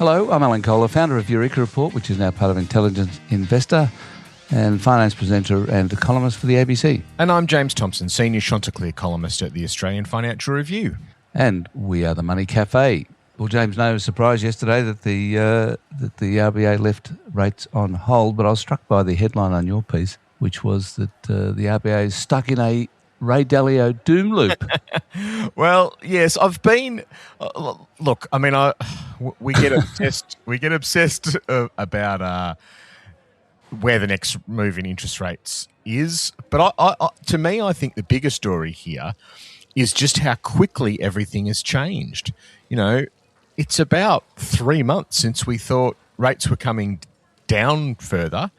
Hello, I'm Alan Kohler, founder of Eureka Report, which is now part of Intelligent Investor, and finance presenter and columnist for the ABC. And I'm James Thomson, senior Chanticleer columnist at the Australian Financial Review. And we are the Money Café. Well, James, no surprise yesterday that the RBA left rates on hold, but I was struck by the headline on your piece, which was that the RBA is stuck in a Ray Dalio doom loop. Well, yes, I've been. Look, I mean, we get obsessed. We get obsessed about where the next move in interest rates is. But to me, I think the bigger story here is just how quickly everything has changed. You know, it's about 3 months since we thought rates were coming down further.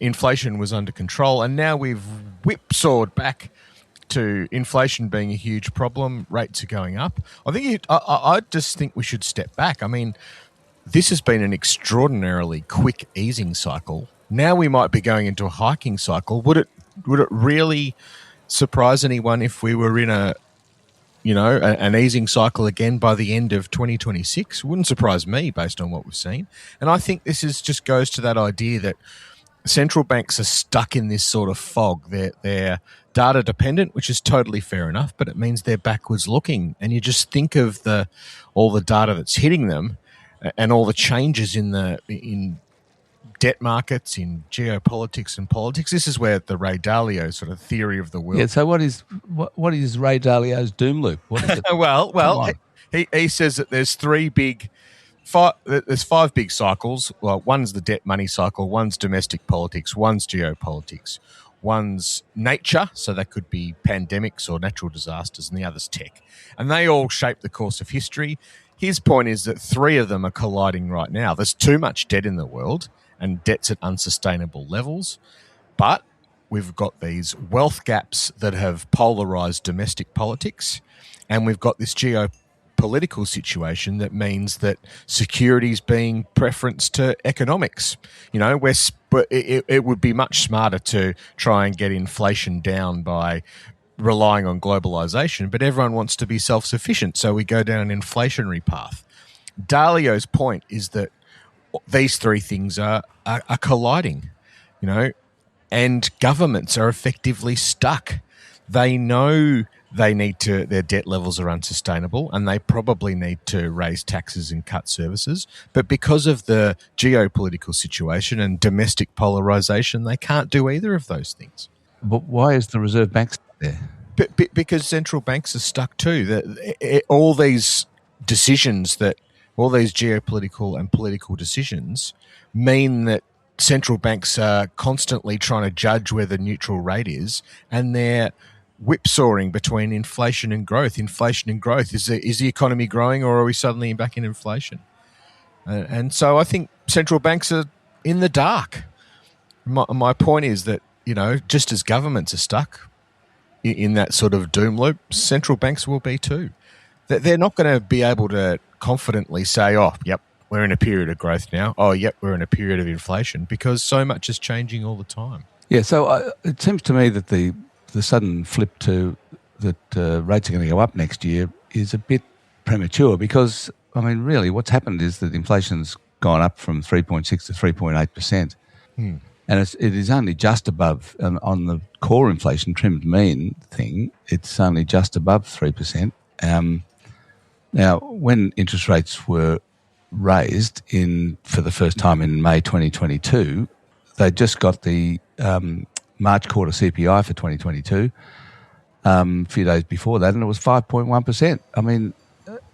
Inflation was under control, and now we've whipsawed back to inflation being a huge problem. Rates are going up. I just think we should step back. I mean, this has been an extraordinarily quick easing cycle. Now we might be going into a hiking cycle. Would it really surprise anyone if we were in an easing cycle again by the end of 2026? Wouldn't surprise me based on what we've seen. And I think this just goes to that idea that central banks are stuck in this sort of fog. They're data dependent, which is totally fair enough, but it means they're backwards looking. And you just think of all the data that's hitting them and all the changes in debt markets, in geopolitics and politics. This is where the Ray Dalio sort of theory of the world. Yeah. So what is Ray Dalio's doom loop? What is it? well, he says that there's there's five big cycles. Well, one's the debt money cycle, one's domestic politics, one's geopolitics, one's nature, so that could be pandemics or natural disasters, and the other's tech. And they all shape the course of history. His point is that 3 of them are colliding right now. There's too much debt in the world, and debt's at unsustainable levels. But we've got these wealth gaps that have polarized domestic politics, and we've got this geopolitical situation that means that security is being preferenced to economics. You know, it would be much smarter to try and get inflation down by relying on globalization, but everyone wants to be self-sufficient, so we go down an inflationary path. Dalio's point is that these 3 things are colliding, you know, and governments are effectively stuck. They know their debt levels are unsustainable, and they probably need to raise taxes and cut services. But because of the geopolitical situation and domestic polarization, they can't do either of those things. But why is the Reserve Bank stuck there? Because central banks are stuck too. All these geopolitical and political decisions mean that central banks are constantly trying to judge where the neutral rate is, and they're whipsawing between inflation and growth. Inflation and growth. Is the economy growing, or are we suddenly back in inflation? And so I think central banks are in the dark. My point is that, you know, just as governments are stuck in that sort of doom loop, central banks will be too. They're not going to be able to confidently say, oh, yep, we're in a period of growth now. Oh, yep, we're in a period of inflation, because so much is changing all the time. Yeah, so it seems to me that the sudden flip to that rates are going to go up next year is a bit premature, because, I mean, really what's happened is that inflation's gone up from 3.6 to 3.8%. And it is only just above, on the core inflation trimmed mean thing, it's only just above 3%. Now, when interest rates were raised for the first time in May 2022, they just got the March quarter CPI for 2022 a few days before that, and it was 5.1%. I mean,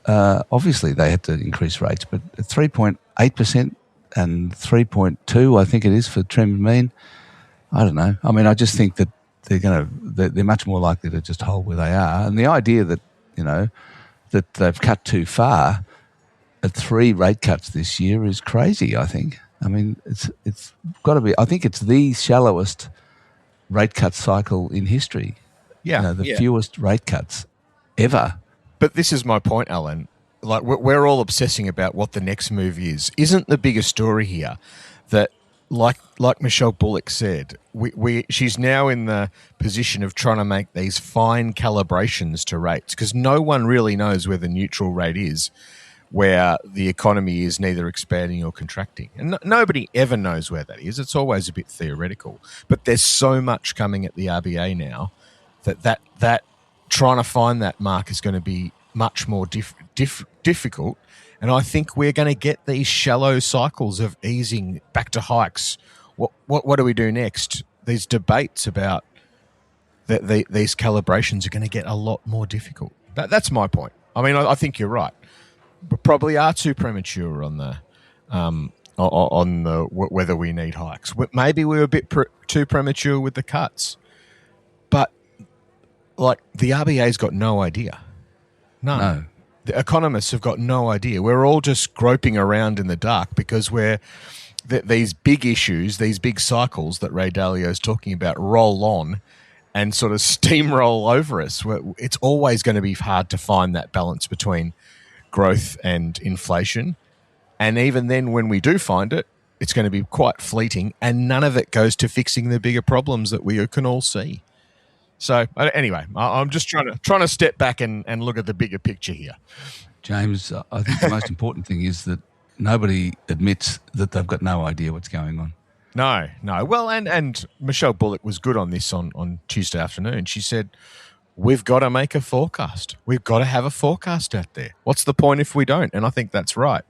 obviously they had to increase rates, but at 3.8% and 3.2, I think it is for trimmed mean. I don't know. I mean, I just think that they're much more likely to just hold where they are. And the idea that, you know, that they've cut too far at 3 rate cuts this year is crazy, I think. I mean, it's got to be. I think it's the shallowest rate cut cycle in history. Yeah, you know, the fewest rate cuts ever. But this is my point, Alan. Like, we're all obsessing about what the next move is. Isn't the bigger story here that, like Michelle Bullock said, she's now in the position of trying to make these fine calibrations to rates, because no one really knows where the neutral rate is. where the economy is neither expanding or contracting. And nobody ever knows where that is. It's always a bit theoretical. But there's so much coming at the RBA now that trying to find that mark is going to be much more difficult. And I think we're going to get these shallow cycles of easing back to hikes. What do we do next? These debates about these calibrations are going to get a lot more difficult. That's my point. I mean, I think you're right. We probably are too premature on the whether we need hikes. Maybe we were a bit too premature with the cuts, but like the RBA's got no idea. None. No. The economists have got no idea. We're all just groping around in the dark because these big issues, these big cycles that Ray Dalio is talking about, roll on and sort of steamroll over us. It's always going to be hard to find that balance between growth and inflation. And even then, when we do find it, it's going to be quite fleeting, and none of it goes to fixing the bigger problems that we can all see. So anyway, I'm just trying to step back and look at the bigger picture here. James, I think the most important thing is that nobody admits that they've got no idea what's going on. No. Well, and Michelle Bullock was good on this on Tuesday afternoon. She said, we've got to make a forecast. We've got to have a forecast out there. What's the point if we don't? And I think that's right.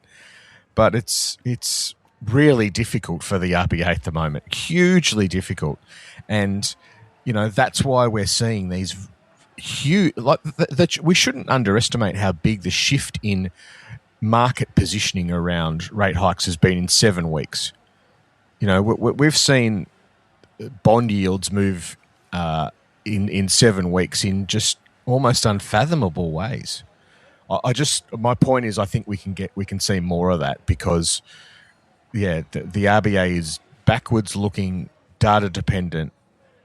But it's really difficult for the RBA at the moment, hugely difficult. And, that's why we're seeing these huge, we shouldn't underestimate how big the shift in market positioning around rate hikes has been in 7 weeks. We've seen bond yields move in 7 weeks in just almost unfathomable ways. My point is, I think we can see more of that because, the RBA is backwards looking, data dependent,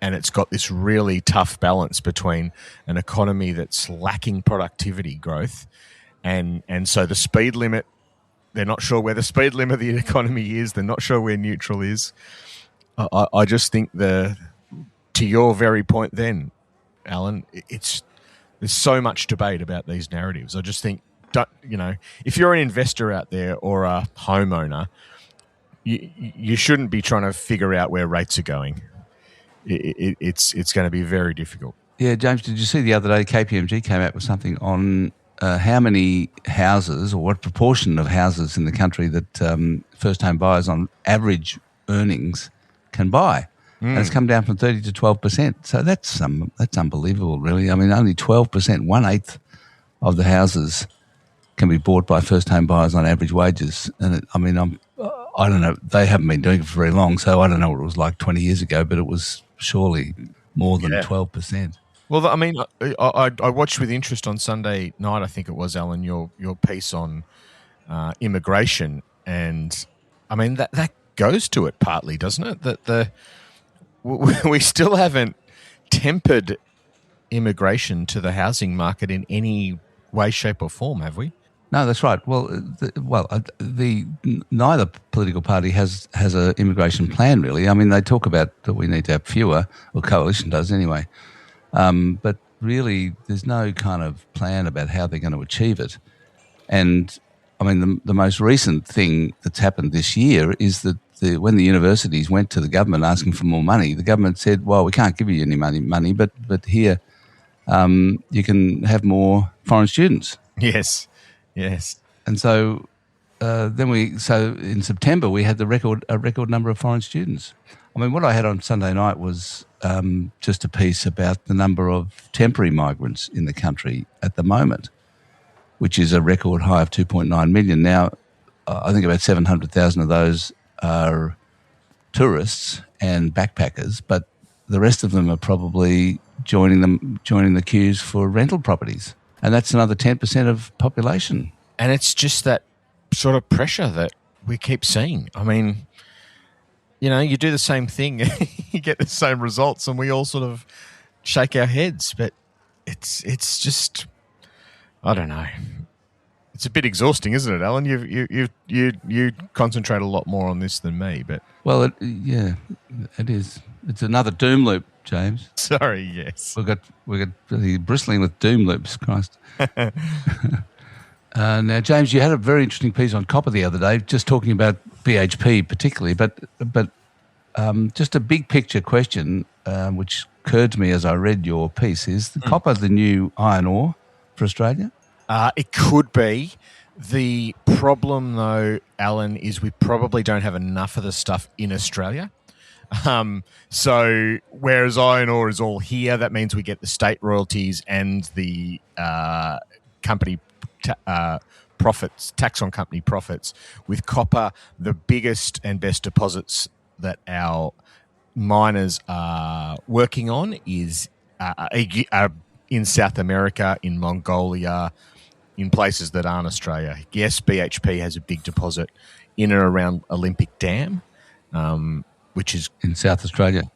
and it's got this really tough balance between an economy that's lacking productivity growth, and so the speed limit. They're not sure where the speed limit of the economy is. They're not sure where neutral is. I just think to your very point then, Alan, there's so much debate about these narratives. I just think, if you're an investor out there or a homeowner, you shouldn't be trying to figure out where rates are going. It's going to be very difficult. Yeah, James, did you see the other day KPMG came out with something on how many houses or what proportion of houses in the country that first-home buyers on average earnings can buy? And it's come down from 30 to 12%. So that's unbelievable, really. I mean, only 12%, 1/8 of the houses can be bought by first-home buyers on average wages. And I don't know. They haven't been doing it for very long, so I don't know what it was like 20 years ago, but it was surely more than 12%. Well, I mean, I watched with interest on Sunday night, I think it was, Alan, your piece on immigration. And, I mean, that goes to it partly, doesn't it? That we still haven't tempered immigration to the housing market in any way, shape or form, have we? No, that's right. Well, neither political party has an immigration plan, really. I mean, they talk about that we need to have fewer, or coalition does anyway. But really, there's no kind of plan about how they're going to achieve it. And, I mean, the most recent thing that's happened this year is that when the universities went to the government asking for more money, the government said, well, we can't give you any money, but here you can have more foreign students. Yes. And so so in September we had a record number of foreign students. I mean, what I had on Sunday night was just a piece about the number of temporary migrants in the country at the moment, which is a record high of 2.9 million. Now, I think about 700,000 of those are tourists and backpackers, but the rest of them are probably joining the queues for rental properties. And that's another 10% of population. And it's just that sort of pressure that we keep seeing. I mean, you do the same thing, you get the same results, and we all sort of shake our heads. But it's just, I don't know. It's a bit exhausting, isn't it, Alan? You concentrate a lot more on this than me, but well, it is. It's another doom loop, James. Sorry, yes. We've got bristling with doom loops. Christ. Now, James, you had a very interesting piece on copper the other day, just talking about BHP particularly, but just a big picture question, which occurred to me as I read your piece, is the copper the new iron ore for Australia? It could be. The problem, though, Alan, is we probably don't have enough of the stuff in Australia. So whereas iron ore is all here, that means we get the state royalties and the company profits, tax on company profits. With copper, the biggest and best deposits that our miners are working on is in South America, in Mongolia, in places that aren't Australia. Yes, BHP has a big deposit in and around Olympic Dam, which is in South Australia,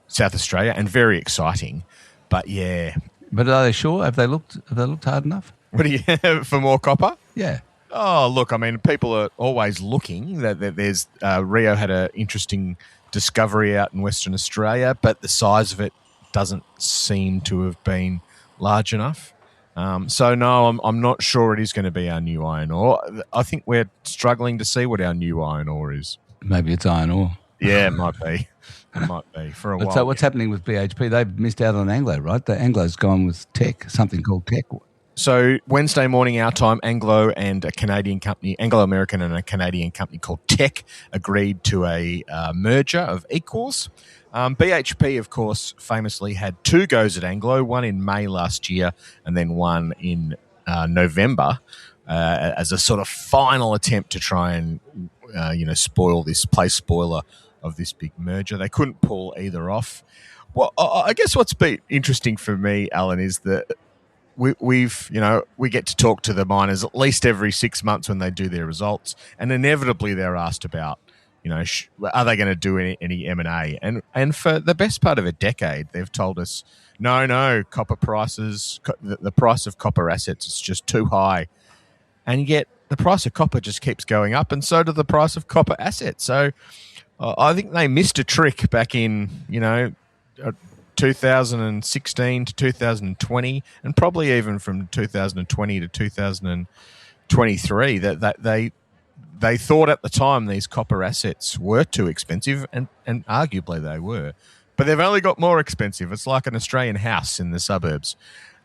and very exciting. But yeah, but are they sure? Have they looked hard enough? What do you have for more copper? Yeah. Oh, look, I mean, people are always looking. There's Rio had an interesting discovery out in Western Australia, but the size of it doesn't seem to have been large enough. So no, I'm not sure it is going to be our new iron ore. I think we're struggling to see what our new iron ore is. Maybe it's iron ore. Yeah, it might be. It might be for a while. So what's happening with BHP? They've missed out on Anglo, right? The Anglo's gone with Teck, something called Teck. So Wednesday morning our time, Anglo and a Canadian company, Anglo-American and a Canadian company called Teck, agreed to a merger of equals. BHP, of course, famously had two goes at Anglo, one in May last year and then one in November as a sort of final attempt to try and, play spoiler of this big merger. They couldn't pull either off. Well, I guess what's been interesting for me, Alan, is that we get to talk to the miners at least every 6 months when they do their results, and inevitably they're asked about, are they going to do any M&A? And for the best part of a decade, they've told us, no, copper prices, the price of copper assets is just too high. And yet the price of copper just keeps going up, and so does the price of copper assets. So I think they missed a trick back in, 2016 to 2020, and probably even from 2020 to 2023, that they thought at the time these copper assets were too expensive, and arguably they were, but they've only got more expensive. It's like an Australian house in the suburbs.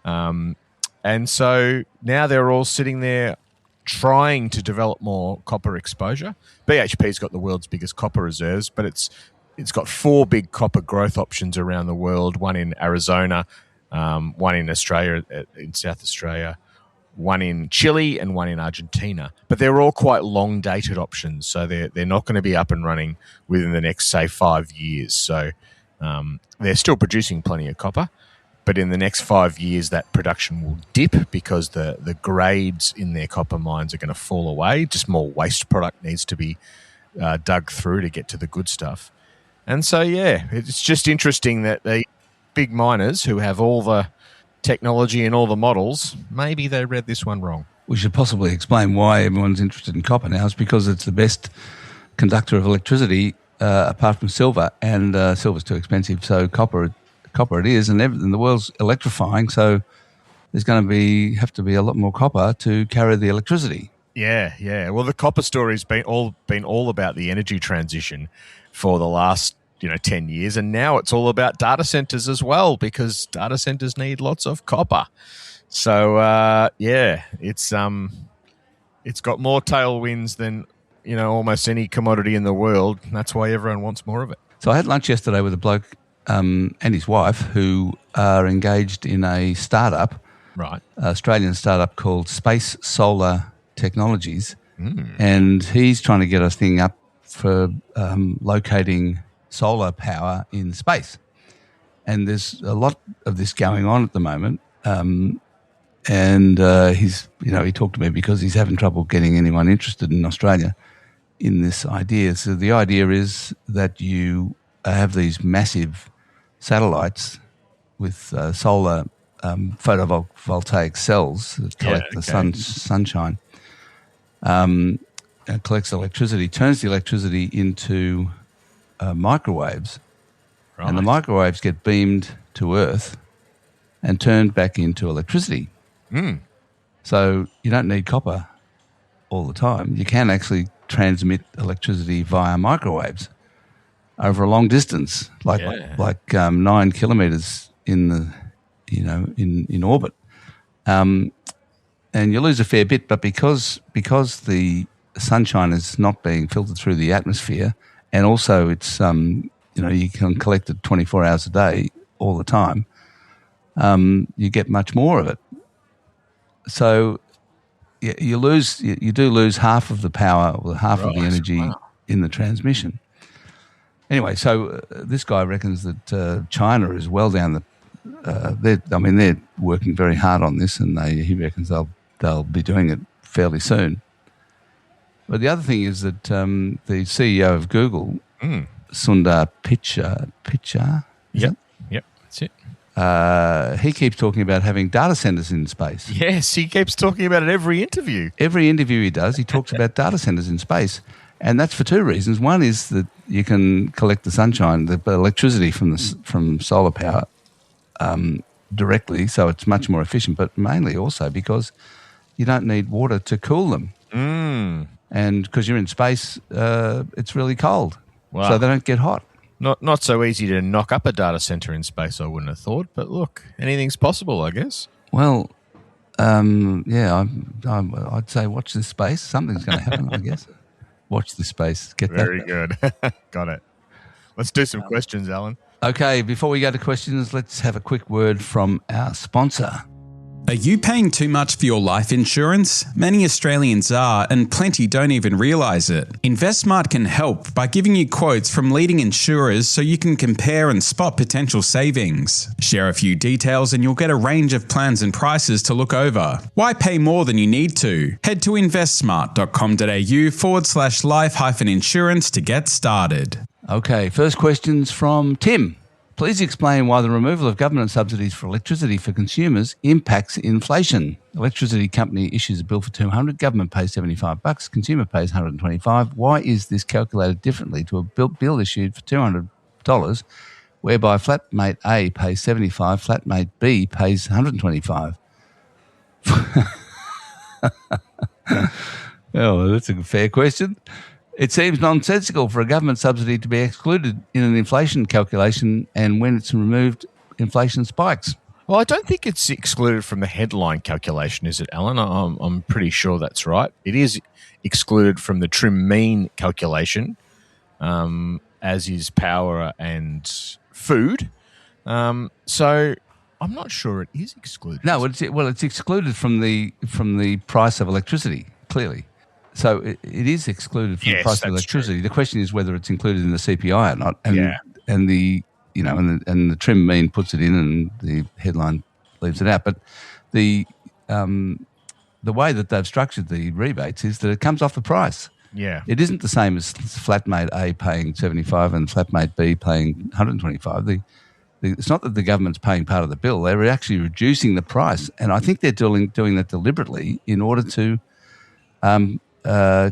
And so now they're all sitting there trying to develop more copper exposure. BHP's got the world's biggest copper reserves, but it's got four big copper growth options around the world, one in Arizona, one in Australia, in South Australia, one in Chile, and one in Argentina. But they're all quite long-dated options, so they're not going to be up and running within the next, say, 5 years. So they're still producing plenty of copper, but in the next 5 years, that production will dip because the grades in their copper mines are going to fall away. Just more waste product needs to be dug through to get to the good stuff. And so, yeah, it's just interesting that the big miners who have all the technology and all the models, maybe they read this one wrong. We should possibly explain why everyone's interested in copper now. It's because it's the best conductor of electricity apart from silver, and silver's too expensive. So copper it is, and the world's electrifying, so there's going to have to be a lot more copper to carry the electricity. Yeah. Well, the copper story's been all about the energy transition for the last 10 years, and now it's all about data centers as well, because data centers need lots of copper. So it's got more tailwinds than almost any commodity in the world. That's why everyone wants more of it. So I had lunch yesterday with a bloke and his wife who are engaged in a startup, right? Australian startup called Space Solar Technologies, and he's trying to get a thing up for locating solar power in space. And there's a lot of this going on at the moment. And he's, he talked to me because he's having trouble getting anyone interested in Australia in this idea. So the idea is that you have these massive satellites with solar photovoltaic cells that collect the sunshine, collects electricity, turns the electricity into microwaves, right. And the microwaves get beamed to Earth and turned back into electricity. So you don't need copper all the time, you can actually transmit electricity via microwaves over a long distance, like 9 kilometres in orbit, and you lose a fair bit. But because the sunshine is not being filtered through the atmosphere, and also it's you can collect it 24 hours a day all the time, you get much more of it. So you do lose half of the power, or half of the energy in the transmission. Anyway, so this guy reckons that China is well down the. They're working very hard on this, and he reckons they'll be doing it fairly soon. But the other thing is that the CEO of Google, Sundar Pichai. Yep, that's it. He keeps talking about having data centers in space. Yes, he keeps talking about it every interview. Every interview he does, he talks about data centers in space. And that's for two reasons. One is that you can collect the sunshine, the electricity from solar power directly, so it's much more efficient, but mainly also because you don't need water to cool them. And because you're in space, it's really cold, so they don't get hot. Not so easy to knock up a data center in space, I wouldn't have thought. But look, anything's possible, I guess. Well, I'd say watch this space. Something's going to happen, I guess. Watch this space. Get that. Very good. Got it. Let's do some questions, Alan. Okay, before we go to questions, let's have a quick word from our sponsor. Are you paying too much for your life insurance? Many Australians are, and plenty don't even realise it. InvestSMART can help by giving you quotes from leading insurers so you can compare and spot potential savings. Share a few details and you'll get a range of plans and prices to look over. Why pay more than you need to? Head to investsmart.com.au/life-insurance to get started. Okay, first question's from Tim. Please explain why the removal of government subsidies for electricity for consumers impacts inflation. Electricity company issues a bill for $200, government pays $75, consumer pays $125. Why is this calculated differently to a bill issued for $200, whereby flatmate A pays $75, flatmate B pays $125? Oh, that's a fair question. It seems nonsensical for a government subsidy to be excluded in an inflation calculation, and when it's removed, inflation spikes. Well, I don't think it's excluded from the headline calculation, is it, Alan? I'm pretty sure that's right. It is excluded from the trim mean calculation, as is power and food. So I'm not sure it is excluded. No, it's excluded from the price of electricity, clearly. So it is excluded from the price of electricity. True. The question is whether it's included in the CPI or not. And the trim mean puts it in, and the headline leaves it out. But the way that they've structured the rebates is that it comes off the price. Yeah, it isn't the same as flatmate A paying $75 and flatmate B paying $125. It's not that the government's paying part of the bill; they're actually reducing the price, and I think they're doing that deliberately in order to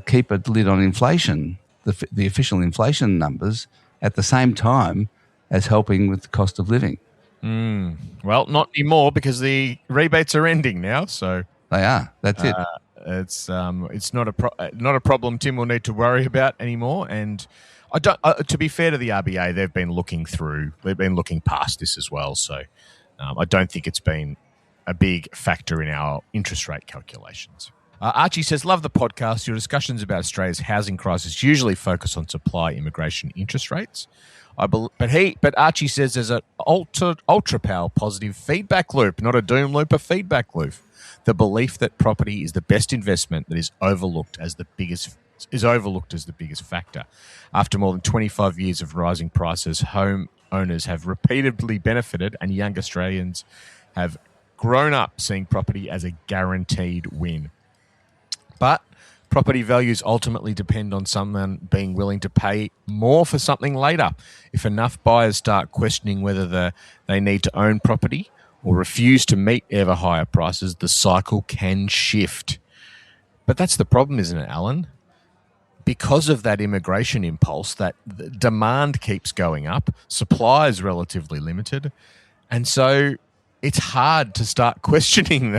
keep a lid on inflation, the official inflation numbers, at the same time as helping with the cost of living. Well, not anymore because the rebates are ending now. So they are. That's it. It's not a problem Tim will need to worry about anymore. And I don't. To be fair to the RBA, they've been looking past this as well. So I don't think it's been a big factor in our interest rate calculations. Archie says, love the podcast. Your discussions about Australia's housing crisis usually focus on supply, immigration, interest rates. But Archie says there's an ultra power positive feedback loop, not a doom loop, a feedback loop. The belief that property is the best investment that is overlooked as the biggest factor. After more than 25 years of rising prices, home owners have repeatedly benefited, and young Australians have grown up seeing property as a guaranteed win. But property values ultimately depend on someone being willing to pay more for something later. If enough buyers start questioning whether they need to own property or refuse to meet ever higher prices, the cycle can shift. But that's the problem, isn't it, Alan? Because of that immigration impulse, that the demand keeps going up, supply is relatively limited, and so it's hard to start questioning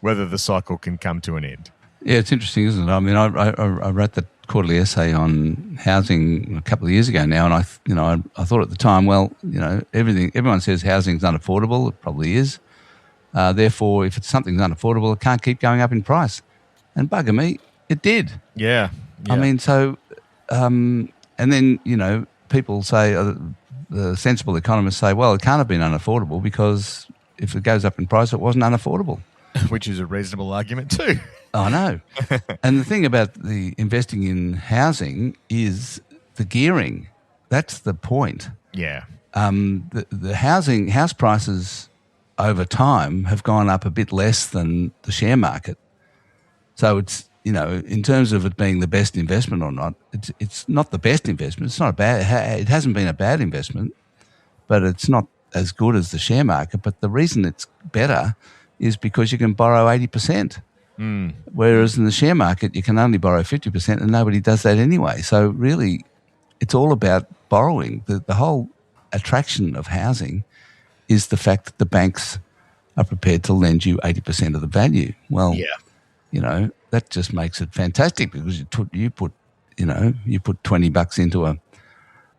whether the cycle can come to an end. Yeah, it's interesting, isn't it? I mean, I wrote that quarterly essay on housing a couple of years ago now, and I thought at the time, well, everyone says housing's unaffordable. It probably is. Therefore, if something's unaffordable, it can't keep going up in price. And bugger me, it did. Yeah. I mean, so, and then, people say, the sensible economists say, well, it can't have been unaffordable because if it goes up in price, it wasn't unaffordable. Which is a reasonable argument too. I know. And the thing about the investing in housing is the gearing. That's the point. Yeah. The house prices over time have gone up a bit less than the share market. So it's, in terms of it being the best investment or not, it's not the best investment. It's not it hasn't been a bad investment, but it's not as good as the share market. But the reason it's better is because you can borrow 80%. Whereas in the share market, you can only borrow 50% and nobody does that anyway. So really, it's all about borrowing. The whole attraction of housing is the fact that the banks are prepared to lend you 80% of the value. Well, that just makes it fantastic because you put $20 into a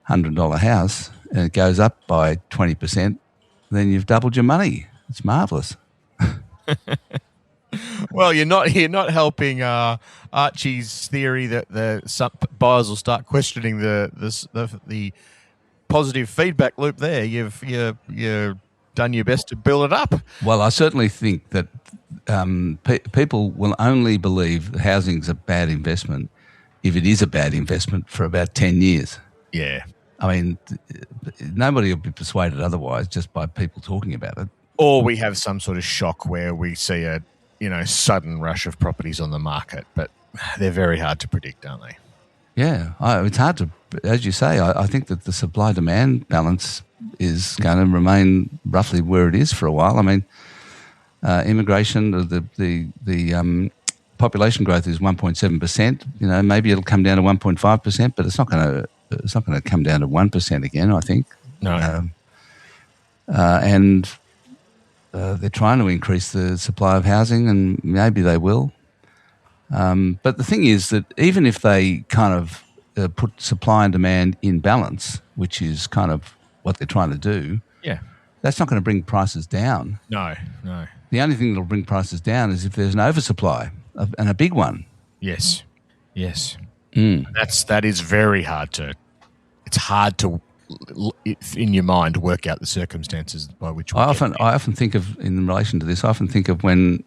$100 house and it goes up by 20%, then you've doubled your money. It's marvellous. Well, you're not helping Archie's theory that some buyers will start questioning the positive feedback loop. There, you've done your best to build it up. Well, I certainly think that people will only believe that housing's a bad investment if it is a bad investment for about 10 years. Yeah, I mean, nobody will be persuaded otherwise just by people talking about it. Or we have some sort of shock where we see a sudden rush of properties on the market, but they're very hard to predict, aren't they? Yeah, it's hard to, as you say, I think that the supply-demand balance is going to remain roughly where it is for a while. I mean, immigration, the population growth is 1.7%. Maybe it'll come down to 1.5%, but it's not going to come down to 1% again, I think. No. And they're trying to increase the supply of housing, and maybe they will. But the thing is that even if they kind of put supply and demand in balance, which is kind of what they're trying to do, that's not going to bring prices down. No. The only thing that will bring prices down is if there's an oversupply, and a big one. Yes. That is very hard to. It's hard to, in your mind, work out the circumstances by which we I often think of, in relation to this, when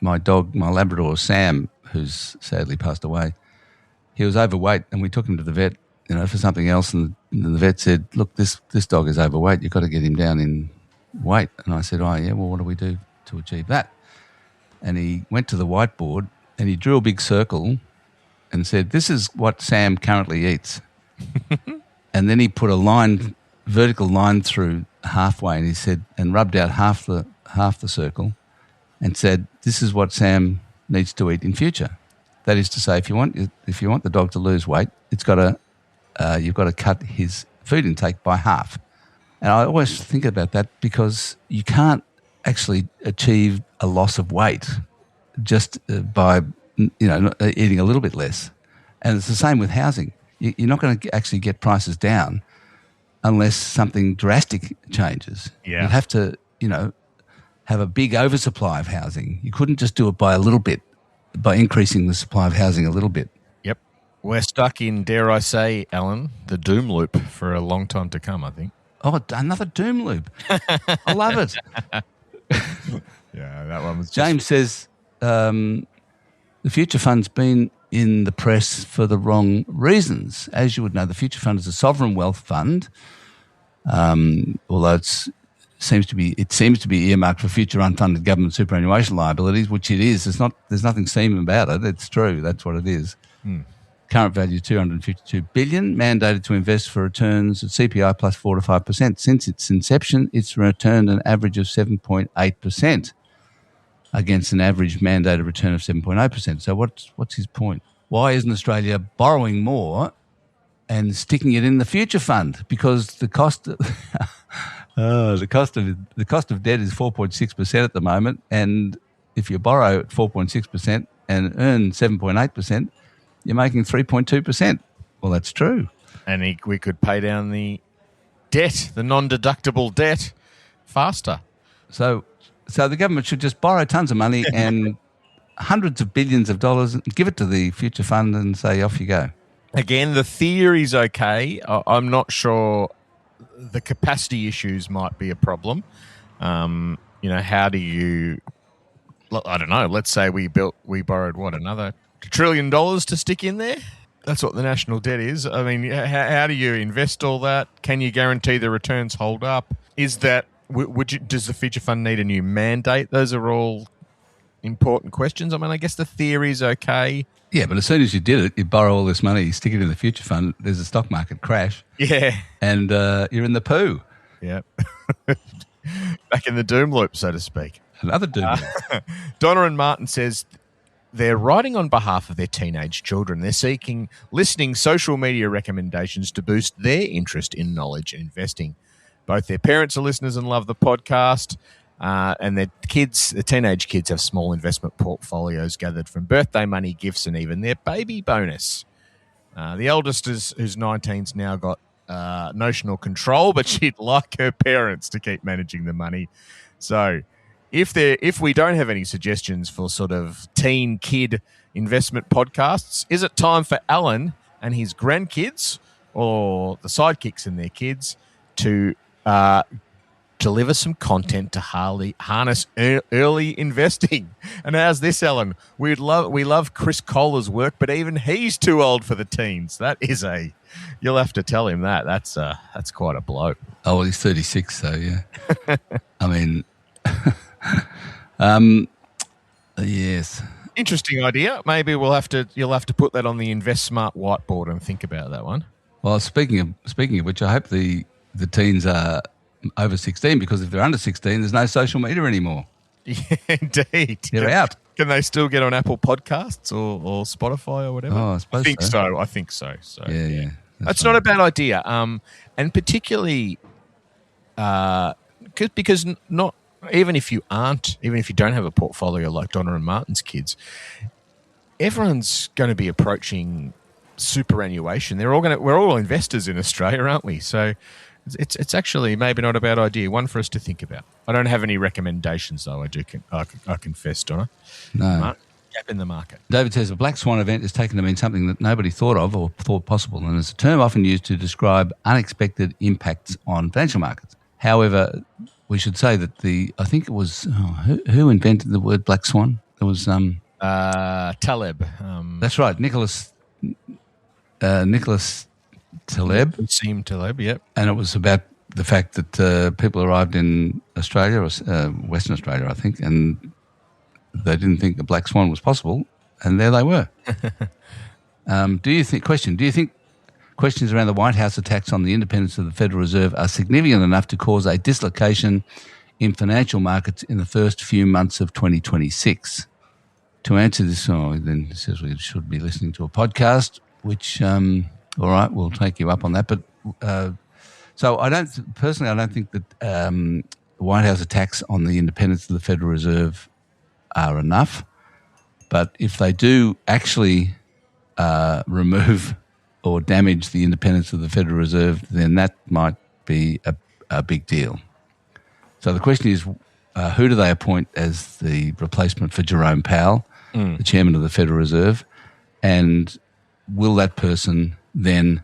my dog, my Labrador Sam, who's sadly passed away, he was overweight, and we took him to the vet, for something else, and the vet said, "Look, this dog is overweight. You've got to get him down in weight." And I said, "Oh yeah, well, what do we do to achieve that?" And he went to the whiteboard and he drew a big circle and said, "This is what Sam currently eats." And then he put a vertical line through halfway, and he said, and rubbed out half the circle, and said, "This is what Sam needs to eat in future." That is to say, if you want the dog to lose weight, you've got to cut his food intake by half. And I always think about that because you can't actually achieve a loss of weight just by eating a little bit less. And it's the same with housing. You're not going to actually get prices down unless something drastic changes. Yeah. You have to, have a big oversupply of housing. You couldn't just do it by a little bit, by increasing the supply of housing a little bit. Yep. We're stuck in, dare I say, Alan, the doom loop for a long time to come, I think. Oh, another doom loop. I love it. Yeah, that one was James says the Future Fund's been in the press for the wrong reasons. As you would know, the Future Fund is a sovereign wealth fund, although it seems to be earmarked for future unfunded government superannuation liabilities, which it is. There's nothing seeming about it. It's true. That's what it is. Current value $252 billion, mandated to invest for returns at CPI plus 4 to 5%. Since its inception, it's returned an average of 7.8%. Against an average mandated return of 7.8%. So what's his point? Why isn't Australia borrowing more and sticking it in the Future Fund? Because the cost the cost of debt is 4.6% at the moment, and if you borrow at 4.6%, and earn 7.8%, you're making 3.2%. Well, that's true. And we could pay down the debt, the non-deductible debt, faster. So the government should just borrow tons of money and hundreds of billions of dollars, and give it to the future fund and say, off you go. Again, the theory's okay. I'm not sure. The capacity issues might be a problem. How do you? I don't know. Let's say we borrowed another $1 trillion to stick in there. That's what the national debt is. I mean, how do you invest all that? Can you guarantee the returns hold up? Is that does the future fund need a new mandate? Those are all important questions. I mean, I guess the theory's okay. Yeah, but as soon as you did it, you borrow all this money, you stick it in the future fund, there's a stock market crash. Yeah. And you're in the poo. Yeah. Back in the doom loop, so to speak. Another doom loop. Donna and Martin says they're writing on behalf of their teenage children. They're listening social media recommendations to boost their interest in knowledge and investing. Both their parents are listeners and love the podcast. And their teenage kids have small investment portfolios gathered from birthday money, gifts, and even their baby bonus. The eldest, who's 19's now got notional control, but she'd like her parents to keep managing the money. So if we don't have any suggestions for sort of teen kid investment podcasts, is it time for Alan and his grandkids or the sidekicks and their kids to deliver some content to harness early investing? And how's this, Ellen? We love Chris Kohler's work, but even he's too old for the teens. That is you'll have to tell him that. That's quite a blow. Oh, well, he's 36, so yeah. I mean, yes. Interesting idea. Maybe you'll have to put that on the InvestSMART whiteboard and think about that one. Well, speaking of which, I hope the teens are over 16, because if they're under 16, there's no social media anymore. Yeah, indeed. They're out. Can they still get on Apple Podcasts or Spotify or whatever? Oh, I think so. I think so. So yeah. That's not a bad idea. And particularly because not even if you don't have a portfolio like Donna and Martin's kids, everyone's going to be approaching superannuation. We're all investors in Australia, aren't we? So it's actually maybe not a bad idea. One for us to think about. I don't have any recommendations though. I confess, Donna. No. Gap in the market. David says a black swan event is taken to mean something that nobody thought of or thought possible, and is a term often used to describe unexpected impacts on financial markets. However, we should say that I think it was who invented the word black swan? It was Taleb. That's right, Nicholas Taleb. Nassim Taleb, yep. And it was about the fact that people arrived in Australia, or Western Australia, I think, and they didn't think the black swan was possible, and there they were. Do you think questions around the White House attacks on the independence of the Federal Reserve are significant enough to cause a dislocation in financial markets in the first few months of 2026? To answer this, then it says we should be listening to a podcast, which, all right, we'll take you up on that. But so I don't think that the White House attacks on the independence of the Federal Reserve are enough. But if they do actually remove or damage the independence of the Federal Reserve, then that might be a big deal. So the question is, who do they appoint as the replacement for Jerome Powell, the chairman of the Federal Reserve, and will that person then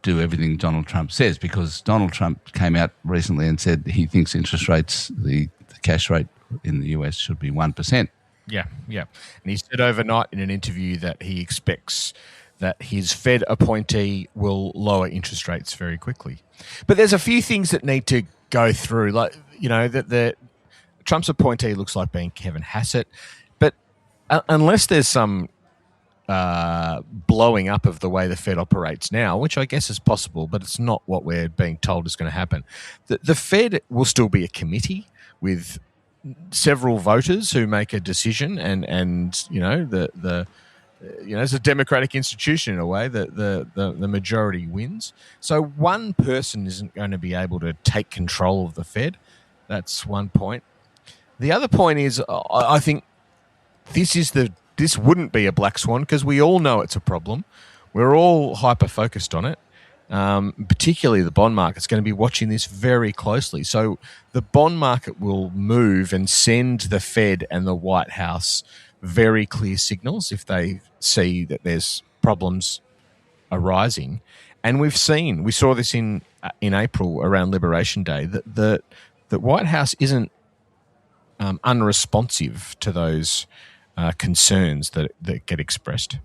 do everything Donald Trump says? Because Donald Trump came out recently and said he thinks interest rates, the cash rate in the US should be 1%. Yeah. And he said overnight in an interview that he expects that his Fed appointee will lower interest rates very quickly. But there's a few things that need to go through. Like, that the Trump's appointee looks like being Kevin Hassett. But unless there's some blowing up of the way the Fed operates now, which I guess is possible, but it's not what we're being told is going to happen. The Fed will still be a committee with several voters who make a decision, and it's a democratic institution in a way that the majority wins. So one person isn't going to be able to take control of the Fed. That's one point. The other point is, I think this wouldn't be a black swan because we all know it's a problem. We're all hyper-focused on it. Particularly the bond market's going to be watching this very closely. So the bond market will move and send the Fed and the White House very clear signals if they see that there's problems arising. And we saw this in April around Liberation Day, that the White House isn't unresponsive to those concerns that get expressed.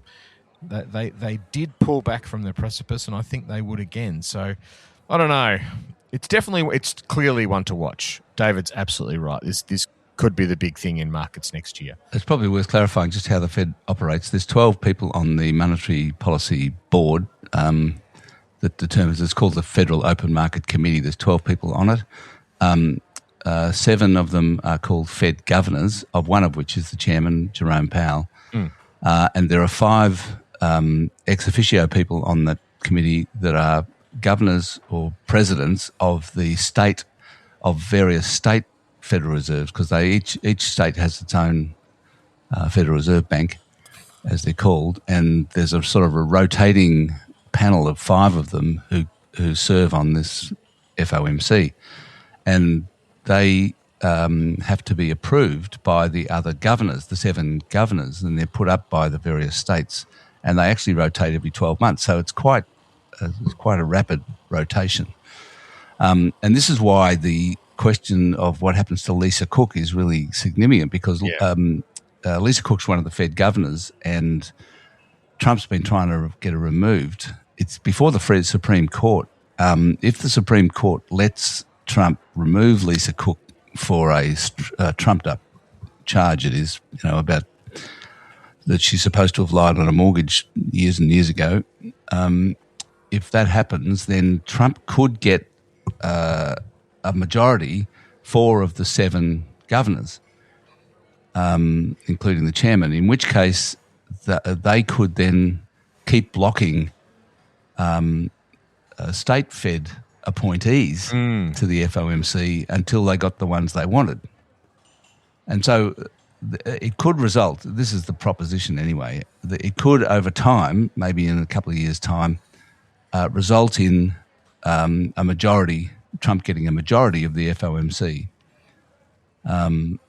They did pull back from the precipice, and I think they would again. So I don't know. It's clearly one to watch. David's absolutely right. This could be the big thing in markets next year. It's probably worth clarifying just how the Fed operates. There's 12 people on the Monetary Policy Board that determines. It's called the Federal Open Market Committee. There's 12 people on it. 7 of them are called Fed governors, of one of which is the chairman, Jerome Powell. And there are 5 ex officio people on that committee that are governors or presidents of various state Federal Reserves, because each state has its own Federal Reserve Bank, as they're called, and there's a sort of a rotating panel of 5 of them who serve on this FOMC, and they have to be approved by the other governors, the 7 governors, and they're put up by the various states, and they actually rotate every 12 months. So it's quite a rapid rotation. And this is why the question of what happens to Lisa Cook is really significant, because Lisa Cook's one of the Fed governors, and Trump's been trying to get her removed. It's before the Supreme Court. If the Supreme Court lets Trump remove Lisa Cook for a trumped-up charge, it is, about that she's supposed to have lied on a mortgage years and years ago. If that happens, then Trump could get a majority, 4 of the 7 governors, including the chairman, in which case they could then keep blocking state Fed appointees to the FOMC until they got the ones they wanted. And so it could result, this is the proposition anyway, that it could over time, maybe in a couple of years' time, result in a majority, Trump getting a majority of the FOMC.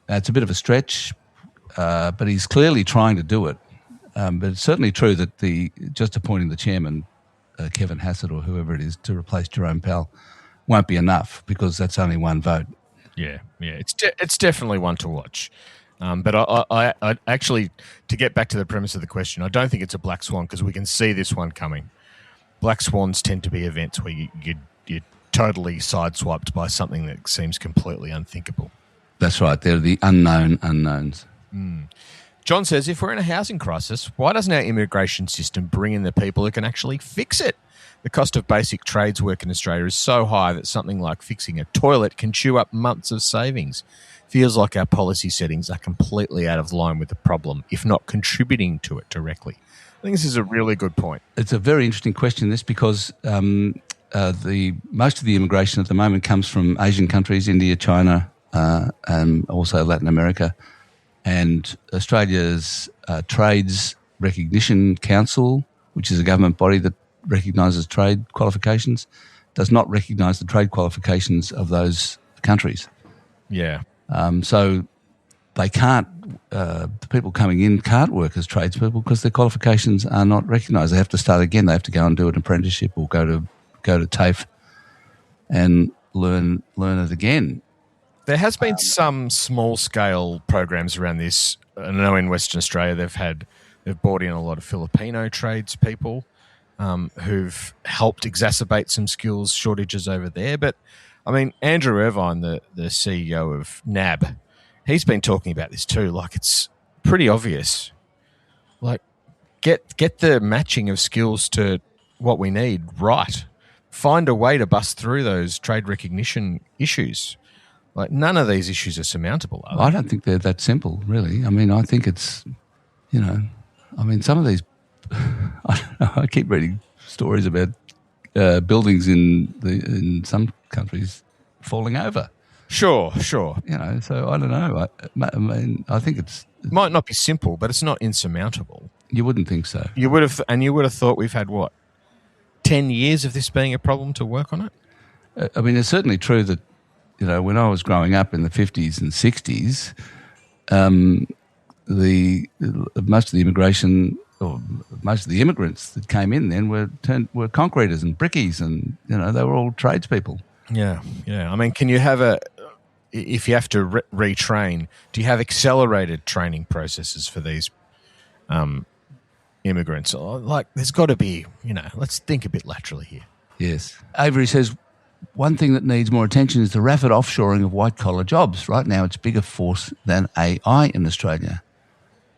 It's a bit of a stretch, but he's clearly trying to do it. But it's certainly true that just appointing the chairman, Kevin Hassett or whoever it is, to replace Jerome Powell won't be enough, because that's only 1 vote. Yeah, it's definitely one to watch. But I actually, to get back to the premise of the question, I don't think it's a black swan, because we can see this one coming. Black swans tend to be events where you're totally sideswiped by something that seems completely unthinkable. That's right. They're the unknown unknowns. John says, if we're in a housing crisis, why doesn't our immigration system bring in the people who can actually fix it? The cost of basic trades work in Australia is so high that something like fixing a toilet can chew up months of savings. Feels like our policy settings are completely out of line with the problem, if not contributing to it directly. I think this is a really good point. It's a very interesting question, this, because most of the immigration at the moment comes from Asian countries, India, China, and also Latin America. And Australia's Trades Recognition Council, which is a government body that recognises trade qualifications, does not recognise the trade qualifications of those countries. Yeah. So they can't, the people coming in can't work as tradespeople because their qualifications are not recognised. They have to start again. They have to go and do an apprenticeship or go to TAFE and learn it again. There has been some small-scale programs around this. I know in Western Australia they've brought in a lot of Filipino tradespeople who've helped exacerbate some skills shortages over there. But, I mean, Andrew Irvine, the CEO of NAB, he's been talking about this too. Like, it's pretty obvious. Like, get the matching of skills to what we need right. Find a way to bust through those trade recognition issues. Like, none of these issues are surmountable, are they? I don't think they're that simple, really. I mean, I think it's, some of these, I keep reading stories about buildings in some countries falling over. Sure. So I don't know. I mean, I think it's It might not be simple, but it's not insurmountable. You wouldn't think so. You would have thought we've had, 10 years of this being a problem to work on it? I mean, it's certainly true that, when I was growing up in the 50s and 60s, most of the immigration, or most of the immigrants that came in then were concreters and brickies, and they were all tradespeople. Yeah. I mean, can you have if you have to retrain, do you have accelerated training processes for these immigrants? Like, there's got to be, let's think a bit laterally here. Yes. Avery says, one thing that needs more attention is the rapid offshoring of white-collar jobs. Right now, it's bigger force than AI in Australia.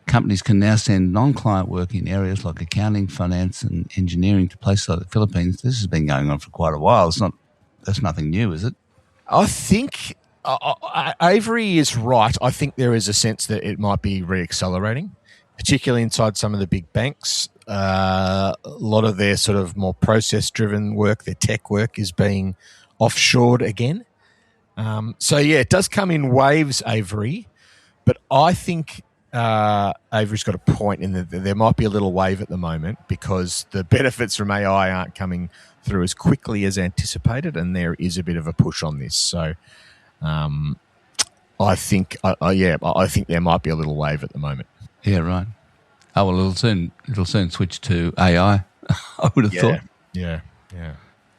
Companies can now send non-client work in areas like accounting, finance and engineering to places like the Philippines. This has been going on for quite a while. That's nothing new, is it? I think Avery is right. I think there is a sense that it might be reaccelerating, particularly inside some of the big banks. A lot of their sort of more process-driven work, their tech work, is being offshored again. It does come in waves, Avery, but I think Avery's got a point in that there might be a little wave at the moment because the benefits from AI aren't coming through as quickly as anticipated, and there is a bit of a push on this. So I think there might be a little wave at the moment. Yeah, right. Oh, well, it'll soon switch to AI, I would have thought. Yeah.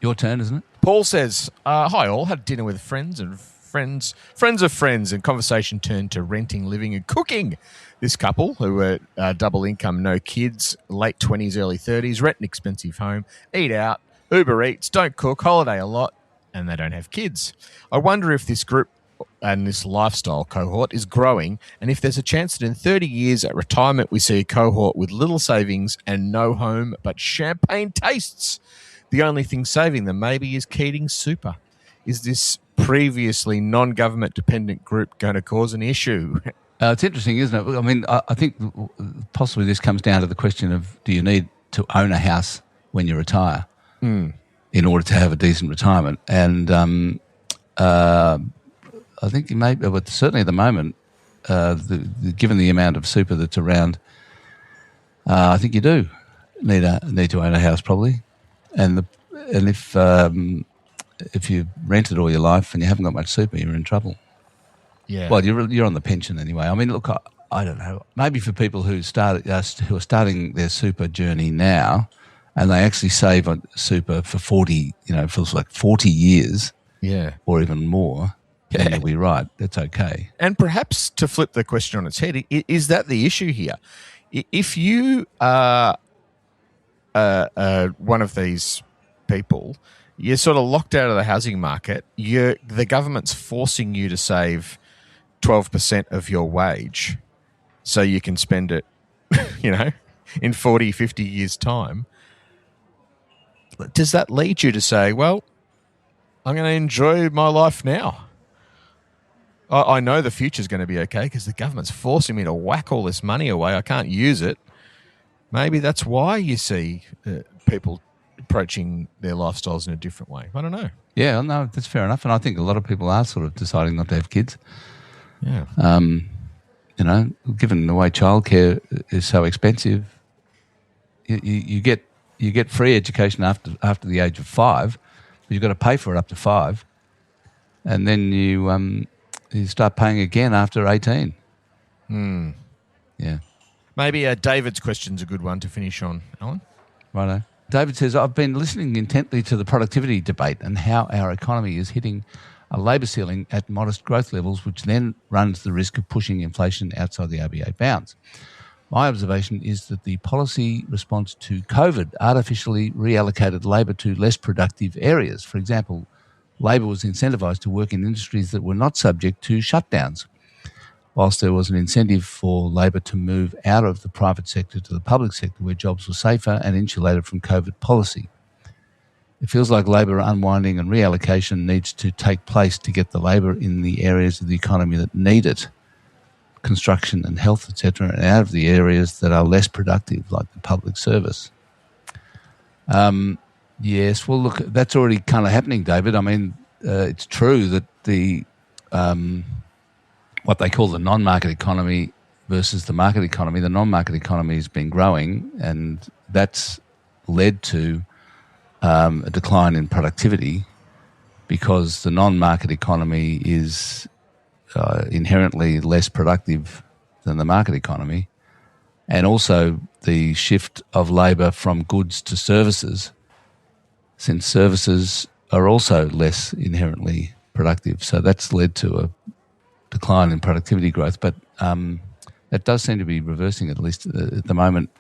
Your turn, isn't it? Paul says, hi all, had dinner with friends of friends, and conversation turned to renting, living and cooking. This couple, who were double income, no kids, late 20s, early 30s, rent an expensive home, eat out, Uber Eats, don't cook, holiday a lot, and they don't have kids. I wonder if this group and this lifestyle cohort is growing, and if there's a chance that in 30 years at retirement we see a cohort with little savings and no home but champagne tastes. The only thing saving them maybe is Keating's super. Is this previously non-government dependent group going to cause an issue? It's interesting, isn't it? I mean, I think possibly this comes down to the question of, do you need to own a house when you retire in order to have a decent retirement? And I think you may, but certainly at the moment, given the amount of super that's around, I think you do need to own a house probably. And if you rented all your life and you haven't got much super, you're in trouble. Yeah. Well, you're on the pension anyway. I mean, look, I don't know. Maybe for people who are starting their super journey now, and they actually save on super for 40 years, or even more. Yeah, you'll be right. That's okay. And perhaps to flip the question on its head, is that the issue here? If you are one of these people, you're sort of locked out of the housing market. The government's forcing you to save 12% of your wage so you can spend it, in 40, 50 years' time. Does that lead you to say, well, I'm going to enjoy my life now? I know the future's going to be okay because the government's forcing me to whack all this money away. I can't use it. Maybe that's why you see people approaching their lifestyles in a different way. I don't know. Yeah, no, that's fair enough. And I think a lot of people are sort of deciding not to have kids. Yeah. Given the way childcare is so expensive, you get free education after the age of 5, but you've got to pay for it up to 5, and then you start paying again after 18. Yeah. Maybe David's question's a good one to finish on, Alan. Righto. David says, I've been listening intently to the productivity debate and how our economy is hitting a labour ceiling at modest growth levels, which then runs the risk of pushing inflation outside the RBA bounds. My observation is that the policy response to COVID artificially reallocated labour to less productive areas. For example, labour was incentivised to work in industries that were not subject to shutdowns, whilst there was an incentive for labour to move out of the private sector to the public sector where jobs were safer and insulated from COVID policy. It feels like labour unwinding and reallocation needs to take place to get the labour in the areas of the economy that need it, construction and health, etc., and out of the areas that are less productive, like the public service. Yes, well, look, that's already kind of happening, David. I mean, it's true that the what they call the non-market economy versus the market economy. The non-market economy has been growing, and that's led to a decline in productivity because the non-market economy is inherently less productive than the market economy, and also the shift of labour from goods to services, since services are also less inherently productive. So that's led to a decline in productivity growth, but that does seem to be reversing, at least at the moment,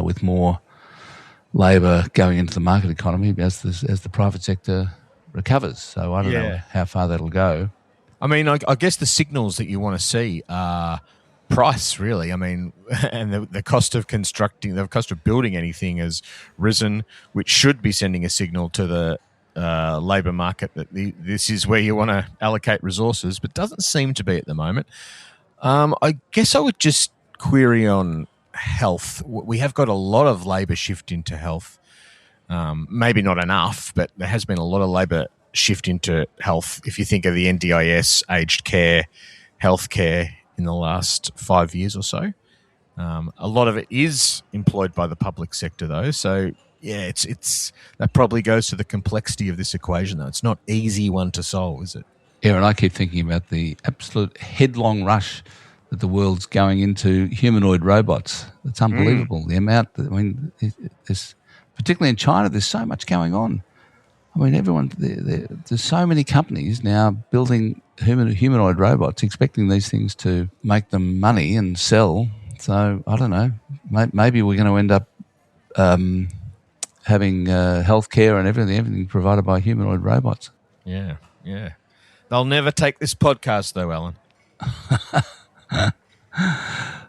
with more labour going into the market economy as the private sector recovers. So I don't know how far that'll go. I mean, I guess the signals that you want to see are price, really. I mean, and the cost of building anything has risen, which should be sending a signal to the labour market that this is where you want to allocate resources, but doesn't seem to be at the moment. I guess I would just query on health. We have got a lot of labour shift into health. Maybe not enough, but there has been a lot of labour shift into health. If you think of the NDIS, aged care, healthcare in the last 5 years or so, a lot of it is employed by the public sector, though. So yeah, it's that probably goes to the complexity of this equation, though. It's not easy one to solve, is it? Yeah, and I keep thinking about the absolute headlong rush that the world's going into humanoid robots. It's unbelievable, the amount. There's, particularly in China, there's so much going on. I mean, there's so many companies now building humanoid robots, expecting these things to make them money and sell. So I don't know. Maybe we're going to end up having healthcare and everything provided by humanoid robots. Yeah. They'll never take this podcast, though, Alan.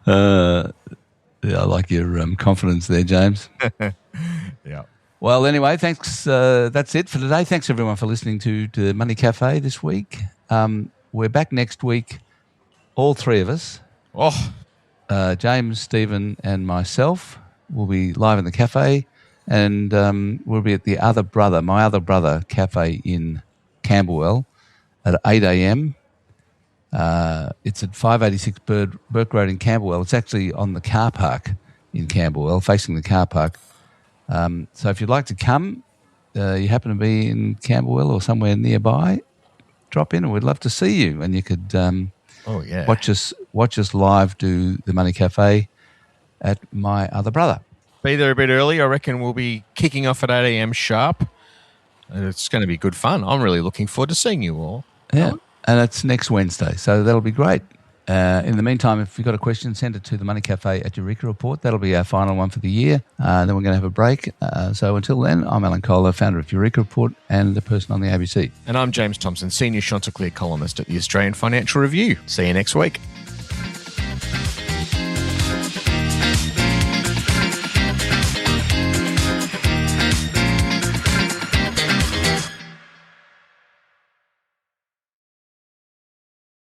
Yeah, I like your confidence there, James. Yeah. Well, anyway, thanks. That's it for today. Thanks, everyone, for listening to Money Café this week. We're back next week, all three of us. Oh, James, Stephen, and myself will be live in the cafe, and we'll be at my other brother cafe in Camberwell at 8 a.m. It's at 586 Burke Road in Camberwell. It's actually on the car park in Camberwell, facing the car park. So if you'd like to come, you happen to be in Camberwell or somewhere nearby, drop in and we'd love to see you. And you could watch us live do the Money Café at my other brother. Be there a bit early. I reckon we'll be kicking off at 8 a.m. sharp. It's going to be good fun. I'm really looking forward to seeing you all. Yeah, and it's next Wednesday, so that'll be great. In the meantime, if you've got a question, send it to the Money Café at Eureka Report. That'll be our final one for the year. Then we're going to have a break. So until then, I'm Alan Kohler, founder of Eureka Report and the person on the ABC. And I'm James Thomson, senior Chanticleer columnist at the Australian Financial Review. See you next week.